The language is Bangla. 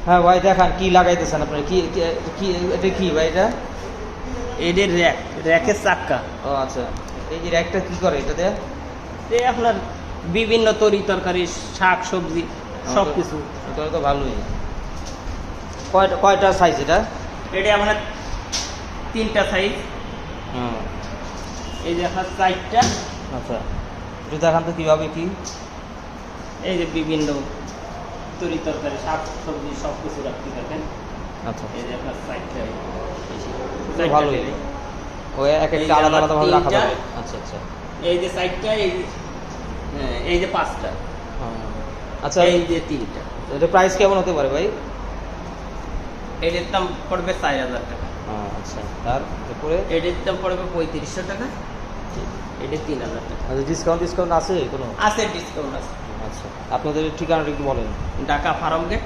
হ্যাঁ ভাই দেখান কি লাগাইতেছেন আপনার, কি কি এটা কি ভাই এটা? এদের র্যাকের চাক্কা। ও আচ্ছা, এই যে র্যাকটা কি করে এটাতে? এই আপনার বিভিন্ন তরি-তরকারি, শাক সবজি সব কিছু। এটা তো ভালোই। কয়টা সাইজ এটা? এটা আপনার 3টা সাইজ। হুম এই যে আপনার 4টা। আচ্ছা, একটু দেখান তো কীভাবে কি? এই যে বিভিন্ন তরি-তরকারি, শাক সবজি সব কিছু রাখতে থাকেন। আচ্ছা এই যে আপনার 4টা। তো ভালোই, ও এক এই একটা যে আলাদা আমার আলাদাভাবে রাখা 3টা। যাবে। আচ্ছা আচ্ছা। এই যে 4টা, এই যে 5টা। আচ্ছা, এই যে 3টা। এটা প্রাইস কেমন হতে পারে ভাই? এটার দাম পড়বে 4000 টাকা। আচ্ছা, তারপরে এটার দাম পড়বে 3500 টাকা। এটা 3000 টাকা। আচ্ছা, ডিসকাউন্ট আছে কোনো? আছে, ডিসকাউন্ট আছে। আচ্ছা, আপনাদের ঠিকানাটা একটু বলেন। Dhaka farm gate.